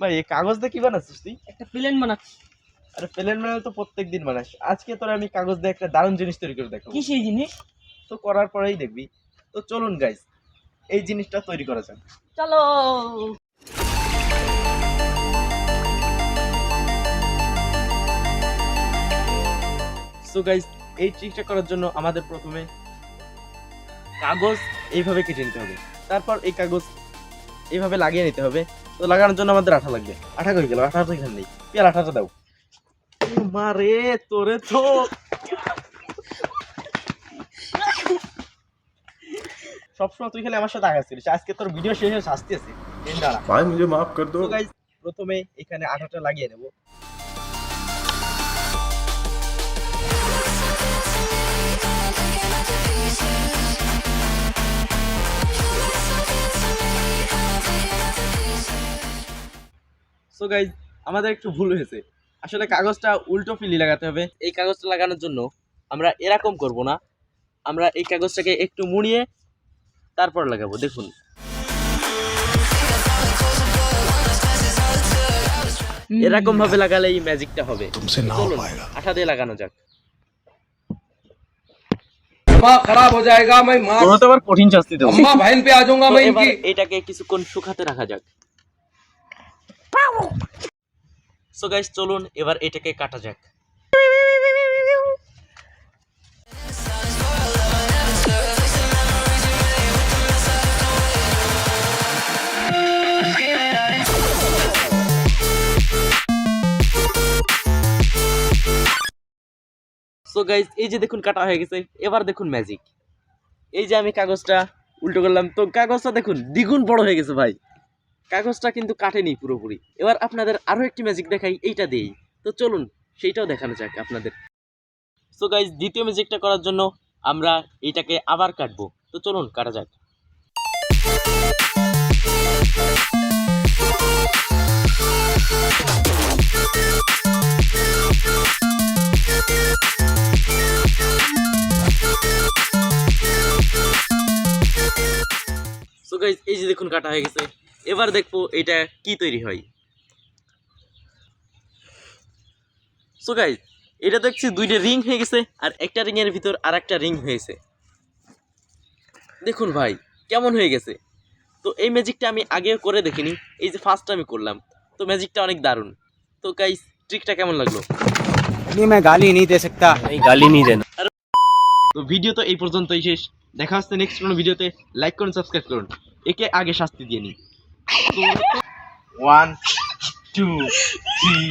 ভাই এই কাগজ দিয়ে কি বানাচ্ছিস তুই? একটা প্লেন বানাচ্ছি। আরে প্লেন বানালে তো প্রত্যেকদিন বানাস, আজকে তোর আমি কাগজ দিয়ে একটা দারুণ জিনিস তৈরি করে দেখাবো। কি সেই জিনিস? তো করার পরেই দেখবি। তো চলুন গাইস, এই জিনিসটা তৈরি করা যাক। চলো। সো গাইস, এই ট্রিকটা করার জন্য আমাদের প্রথমে কাগজ এইভাবে কেটে নিতে হবে, তারপর এই কাগজ এইভাবে লাগিয়ে নিতে হবে। তো লাগানোর জন্য আমাদের আঠা লাগবে। আঠা কই গেল? আঠা তো এখানে নেই। পেয়ার আঠাটা দাও। মারে তোরে তো সবসময় তুই খালি আমার সাথে আগাচ্ছিস, আজকে তোর ভিডিও শেষে শাস্তি আছে। দাঁড়া भाई मुझे माफ कर दो। তো গাইস, প্রথমে এখানে আঠাটা লাগিয়ে নেব। সো গাইস, আমাদের একটু ভুল হয়েছে। আসলে কাগজটা উল্টো ফিলি লাগাতে হবে। এই কাগজটা লাগানোর জন্য আমরা এরকম করব না, আমরা এই কাগজটাকে একটু মুড়িয়ে তারপর লাগাবো। দেখুন, এরকম ভাবে লাগালে এই ম্যাজিকটা হবে। চলুন আঠা দিয়ে লাগানো যাক। दिमाग खराब हो जाएगा। मैं माँ ওরা তো আবার কঠিন শাস্তি দেবো। अम्मा बहन पे आ जाऊंगा मैं এবার इनकी। এটাকে কিছুক্ষণ শুকাতে রাখা যাক। সো গাইস, চলুন এবার এটাকে কাটা যাক। সো গাইস, এই যে দেখুন কাটা হয়ে গেছে। এবার দেখুন ম্যাজিক। এই যে আমি কাগজটা উল্টো করলাম, তো কাগজটা দেখুন দ্বিগুণ বড় হয়ে গেছে ভাই। কাগজটা কিন্তু কাটেনি পুরোপুরি। এবার আপনাদের আরো একটি ম্যাজিক দেখাই এইটা দিয়েই। তো চলুন সেইটাও দেখানো যাক আপনাদের। সো গাইস, দ্বিতীয় ম্যাজিকটা করার জন্য আমরা এইটাকে আবার কাটবো। তো চলুন কাটা যাক। সো গাইস, এই যে দেখুন কাটা হয়ে গেছে। এবার দেখবো এটা কি তৈরি হয়। সো গাইস, এটা দেখছি দুইটা রিং হয়ে গেছে, আর একটা রিং এর ভিতর আর একটা রিং হয়েছে। দেখুন ভাই কেমন হয়ে গেছে। তো এই ম্যাজিকটা আমি আগে করে দেখিনি, এই যে ফার্স্ট আমি করলাম। তো ম্যাজিকটা অনেক দারুণ। তো গাইস, ট্রিকটা কেমন লাগলো? नहीं मैं गाली नहीं दे सकता। नहीं गाली नहीं देना। তো ভিডিও তো এই পর্যন্তই শেষ। দেখা হচ্ছে নেক্সট কোনো ভিডিওতে। লাইক করুন, সাবস্ক্রাইব করুন। একে আগে শাস্তি দিয়ে নিই। 1 2 3